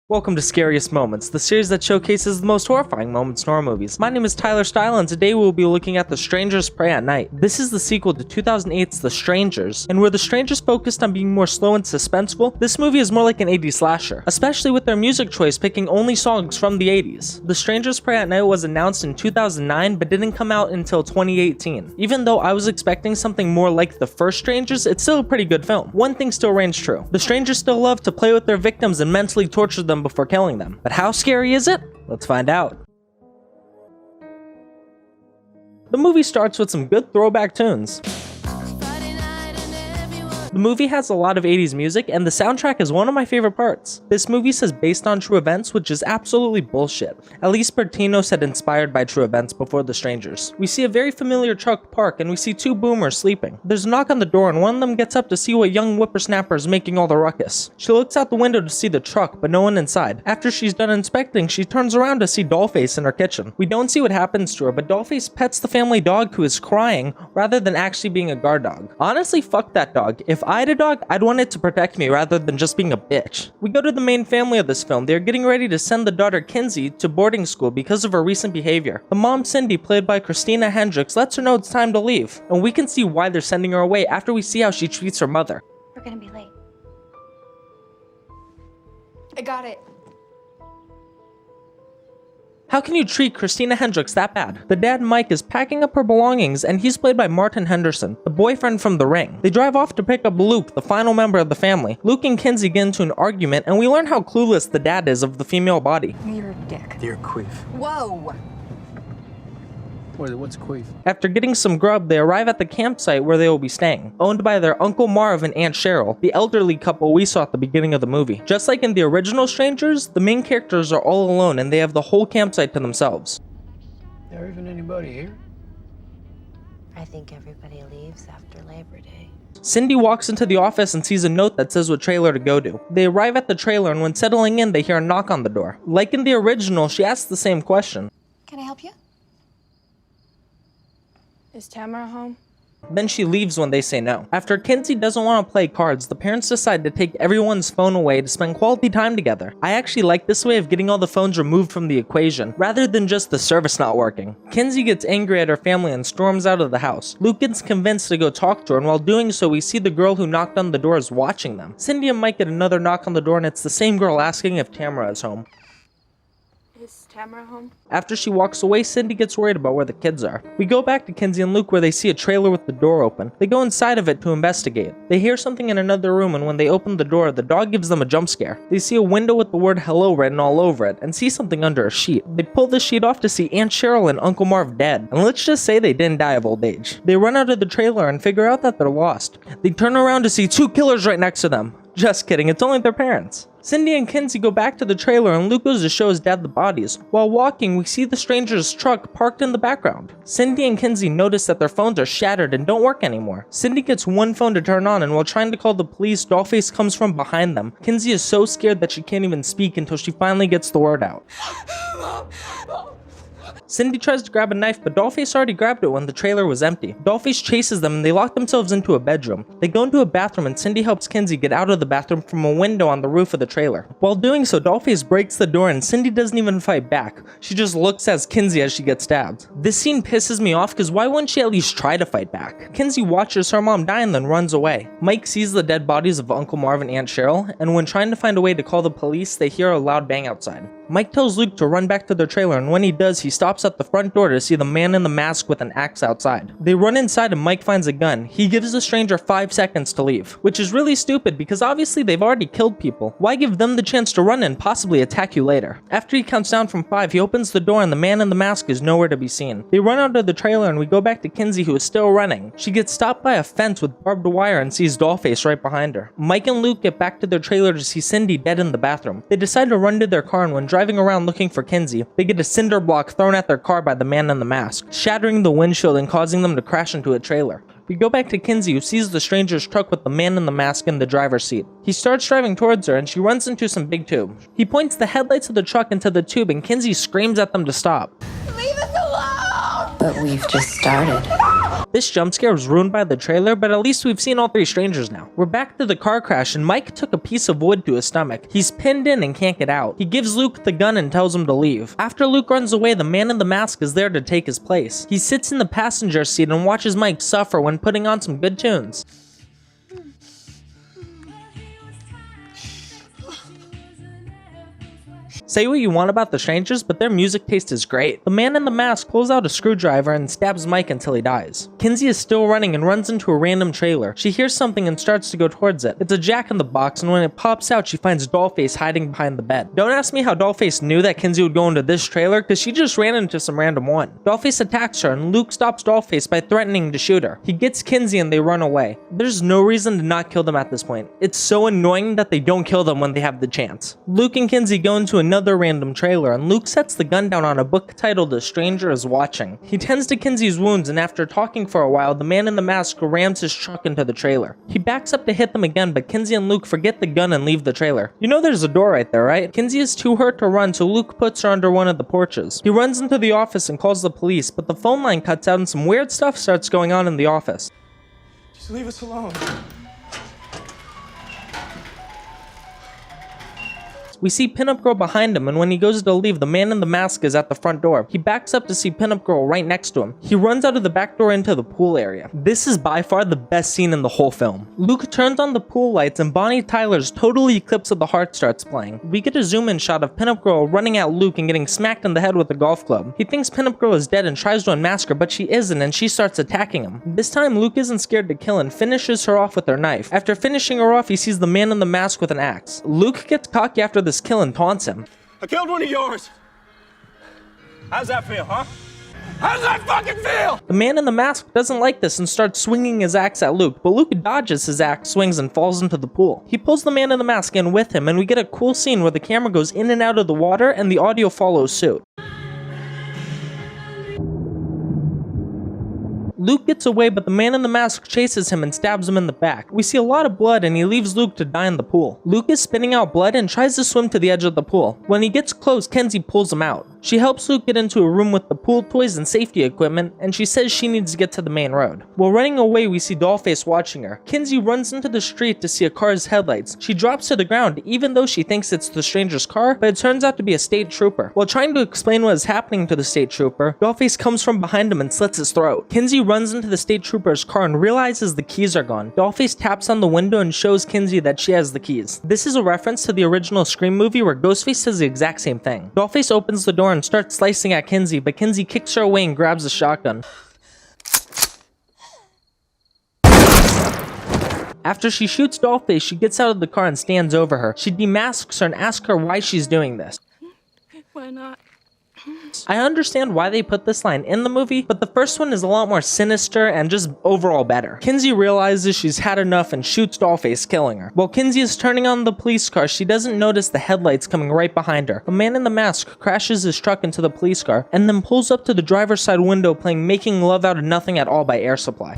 Welcome to Scariest Moments, the series that showcases the most horrifying moments in horror movies. My name is Tyler Style, and today we will be looking at The Strangers Prey at Night. This is the sequel to 2008's The Strangers, and where The Strangers focused on being more slow and suspenseful, this movie is more like an 80s slasher, especially with their music choice picking only songs from the 80s. The Strangers Prey at Night was announced in 2009, but didn't come out until 2018. Even though I was expecting something more like the first Strangers, it's still a pretty good film. One thing still reigns true. The Strangers still love to play with their victims and mentally torture them before killing them. But how scary is it? Let's find out. The movie starts with some good throwback tunes. The movie has a lot of 80s music, and the soundtrack is one of my favorite parts. This movie says based on true events, which is absolutely bullshit. At least Bertino said inspired by true events before The Strangers. We see a very familiar truck park, and we see two boomers sleeping. There's a knock on the door, and one of them gets up to see what young whippersnapper is making all the ruckus. She looks out the window to see the truck, but no one inside. After she's done inspecting, she turns around to see Dollface in her kitchen. We don't see what happens to her, but Dollface pets the family dog who is crying, rather than actually being a guard dog. Honestly, fuck that dog. If I had a dog, I'd want it to protect me rather than just being a bitch. We go to the main family of this film. They're getting ready to send the daughter Kinsey to boarding school because of her recent behavior. The mom, Cindy, played by Christina Hendricks, lets her know it's time to leave, and we can see why they're sending her away after we see how she treats her mother. We're gonna be late. I got it. How can you treat Christina Hendricks that bad? The dad, Mike, is packing up her belongings, and he's played by Martin Henderson, the boyfriend from The Ring. They drive off to pick up Luke, the final member of the family. Luke and Kinsey get into an argument, and we learn how clueless the dad is of the female body. You're a dick. Dear Queef. Whoa! What's Queef? After getting some grub, they arrive at the campsite where they will be staying, owned by their Uncle Marv and Aunt Cheryl, the elderly couple we saw at the beginning of the movie. Just like in the original Strangers, the main characters are all alone and they have the whole campsite to themselves. There isn't anybody here? I think everybody leaves after Labor Day. Cindy walks into the office and sees a note that says what trailer to go to. They arrive at the trailer, and when settling in, they hear a knock on the door. Like in the original, she asks the same question. Can I help you? Is Tamara home? Then she leaves when they say no. After Kinsey doesn't want to play cards, the parents decide to take everyone's phone away to spend quality time together. I actually like this way of getting all the phones removed from the equation, rather than just the service not working. Kinsey gets angry at her family and storms out of the house. Luke gets convinced to go talk to her, and while doing so, we see the girl who knocked on the door is watching them. Cindy and Mike get another knock on the door, and it's the same girl asking if Tamara is home. Is Tamara home? After she walks away, Cindy gets worried about where the kids are. We go back to Kinsey and Luke where they see a trailer with the door open. They go inside of it to investigate. They hear something in another room, and when they open the door, the dog gives them a jump scare. They see a window with the word hello written all over it and see something under a sheet. They pull the sheet off to see Aunt Cheryl and Uncle Marv dead, and let's just say they didn't die of old age. They run out of the trailer and figure out that they're lost. They turn around to see two killers right next to them. Just kidding, it's only their parents. Cindy and Kinsey go back to the trailer, and Luke goes to show his dad the bodies. While walking, we see the stranger's truck parked in the background. Cindy and Kinsey notice that their phones are shattered and don't work anymore. Cindy gets one phone to turn on, and while trying to call the police, Dollface comes from behind them. Kinsey is so scared that she can't even speak until she finally gets the word out. Cindy tries to grab a knife, but Dollface already grabbed it when the trailer was empty. Dollface chases them, and they lock themselves into a bedroom. They go into a bathroom, and Cindy helps Kinsey get out of the bathroom from a window on the roof of the trailer. While doing so, Dollface breaks the door, and Cindy doesn't even fight back. She just looks at Kinsey as she gets stabbed. This scene pisses me off because why wouldn't she at least try to fight back? Kinsey watches her mom die and then runs away. Mike sees the dead bodies of Uncle Marv and Aunt Cheryl, and when trying to find a way to call the police, they hear a loud bang outside. Mike tells Luke to run back to their trailer, and when he does, he stops at the front door to see the man in the mask with an axe outside. They run inside and Mike finds a gun. He gives the stranger 5 seconds to leave, which is really stupid because obviously they've already killed people. Why give them the chance to run and possibly attack you later? After he counts down from 5, he opens the door and the man in the mask is nowhere to be seen. They run out of the trailer and we go back to Kinsey, who is still running. She gets stopped by a fence with barbed wire and sees Dollface right behind her. Mike and Luke get back to their trailer to see Cindy dead in the bathroom. They decide to run to their car, and when driving around looking for Kinsey, they get a cinder block thrown at their car by the man in the mask, shattering the windshield and causing them to crash into a trailer. We go back to Kinsey, who sees the stranger's truck with the man in the mask in the driver's seat. He starts driving towards her and she runs into some big tubes. He points the headlights of the truck into the tube and Kinsey screams at them to stop. Leave us alone! But we've just started. This jump scare was ruined by the trailer, but at least we've seen all three strangers now. We're back to the car crash and Mike took a piece of wood to his stomach. He's pinned in and can't get out. He gives Luke the gun and tells him to leave. After Luke runs away, the man in the mask is there to take his place. He sits in the passenger seat and watches Mike suffer when putting on some good tunes. Say what you want about the strangers, but their music taste is great. The man in the mask pulls out a screwdriver and stabs Mike until he dies. Kinsey is still running and runs into a random trailer. She hears something and starts to go towards it. It's a Jack in the Box, and when it pops out, she finds Dollface hiding behind the bed. Don't ask me how Dollface knew that Kinsey would go into this trailer, because she just ran into some random one. Dollface attacks her, and Luke stops Dollface by threatening to shoot her. He gets Kinsey and they run away. There's no reason to not kill them at this point. It's so annoying that they don't kill them when they have the chance. Luke and Kinsey go into another random trailer and Luke sets the gun down on a book titled A Stranger Is Watching. He tends to Kinsey's wounds and after talking for a while, the man in the mask rams his truck into the trailer. He backs up to hit them again, but Kinsey and Luke forget the gun and leave the trailer. You know there's a door right there, right? Kinsey is too hurt to run, so Luke puts her under one of the porches. He runs into the office and calls the police, but the phone line cuts out and some weird stuff starts going on in the office. Just leave us alone. We see Pinup Girl behind him, and when he goes to leave, the man in the mask is at the front door. He backs up to see Pinup Girl right next to him. He runs out of the back door into the pool area. This is by far the best scene in the whole film. Luke turns on the pool lights and Bonnie Tyler's Totally Eclipse of the Heart starts playing. We get a zoom-in shot of Pinup Girl running at Luke and getting smacked in the head with a golf club. He thinks Pinup Girl is dead and tries to unmask her, but she isn't, and she starts attacking him. This time, Luke isn't scared to kill and finishes her off with her knife. After finishing her off, he sees the man in the mask with an axe. Luke gets cocky after this kill and taunts him. I killed one of yours. How's that feel, huh? How's that fucking feel? The man in the mask doesn't like this and starts swinging his axe at Luke, but Luke dodges his axe swings and falls into the pool. He pulls the man in the mask in with him, and we get a cool scene where the camera goes in and out of the water and the audio follows suit. Luke gets away, but the man in the mask chases him and stabs him in the back. We see a lot of blood and he leaves Luke to die in the pool. Luke is spitting out blood and tries to swim to the edge of the pool. When he gets close, Kinsey pulls him out. She helps Luke get into a room with the pool toys and safety equipment, and she says she needs to get to the main road. While running away, we see Dollface watching her. Kinsey runs into the street to see a car's headlights. She drops to the ground, even though she thinks it's the stranger's car, but it turns out to be a state trooper. While trying to explain what is happening to the state trooper, Dollface comes from behind him and slits his throat. Kinsey runs into the state trooper's car and realizes the keys are gone. Dollface taps on the window and shows Kinsey that she has the keys. This is a reference to the original Scream movie where Ghostface says the exact same thing. Dollface opens the door and starts slicing at Kinsey, but Kinsey kicks her away and grabs a shotgun. After she shoots Dollface, she gets out of the car and stands over her. She demasks her and asks her why she's doing this. Why not? I understand why they put this line in the movie, but the first one is a lot more sinister and just overall better. Kinsey realizes she's had enough and shoots Dollface, killing her. While Kinsey is turning on the police car, she doesn't notice the headlights coming right behind her. A man in the mask crashes his truck into the police car and then pulls up to the driver's side window playing Making Love Out of Nothing at All by Air Supply.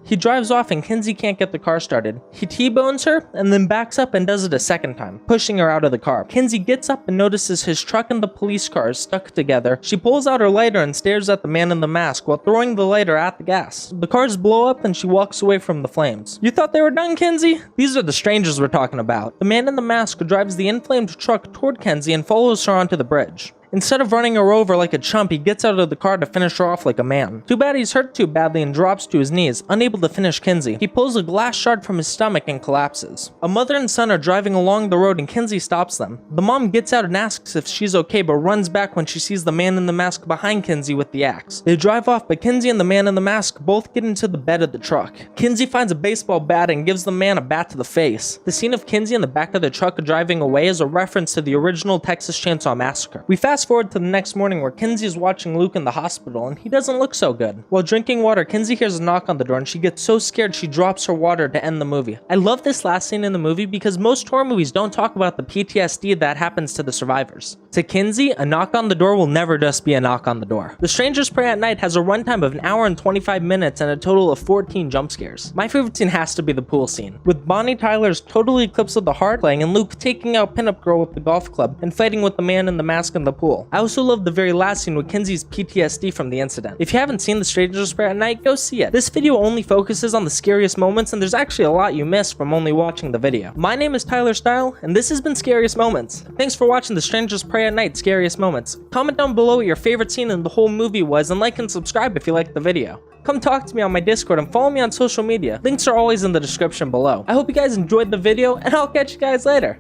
He drives off and Kinsey can't get the car started. He T-bones her and then backs up and does it a second time, pushing her out of the car. Kinsey gets up and notices his truck and the police car are stuck together. She pulls out her lighter and stares at the man in the mask while throwing the lighter at the gas. The cars blow up and she walks away from the flames. You thought they were done, Kinsey? These are the strangers we're talking about. The man in the mask drives the inflamed truck toward Kinsey and follows her onto the bridge. Instead of running her over like a chump, he gets out of the car to finish her off like a man. Too bad he's hurt too badly and drops to his knees, unable to finish Kinsey. He pulls a glass shard from his stomach and collapses. A mother and son are driving along the road and Kinsey stops them. The mom gets out and asks if she's okay, but runs back when she sees the man in the mask behind Kinsey with the axe. They drive off, but Kinsey and the man in the mask both get into the bed of the truck. Kinsey finds a baseball bat and gives the man a bat to the face. The scene of Kinsey in the back of the truck driving away is a reference to the original Texas Chainsaw Massacre. We fast forward to the next morning where Kinsey is watching Luke in the hospital and he doesn't look so good. While drinking water, Kinsey hears a knock on the door and she gets so scared she drops her water to end the movie. I love this last scene in the movie because most horror movies don't talk about the PTSD that happens to the survivors. To Kinsey, a knock on the door will never just be a knock on the door. The Strangers Prey at Night has a runtime of 1 hour and 25 minutes and a total of 14 jump scares. My favorite scene has to be the pool scene, with Bonnie Tyler's Totally Eclipse of the Heart playing and Luke taking out Pinup Girl with the golf club and fighting with the man in the mask in the pool. cool. I also love the very last scene with Kenzie's PTSD from the incident. If you haven't seen The Strangers Pray at Night, go see it. This video only focuses on the scariest moments, and there's actually a lot you missed from only watching the video. My name is Tyler Style, and this has been Scariest Moments. Thanks for watching The Strangers Pray at Night Scariest Moments. Comment down below what your favorite scene in the whole movie was, and like and subscribe if you liked the video. Come talk to me on my Discord and follow me on social media. Links are always in the description below. I hope you guys enjoyed the video, and I'll catch you guys later.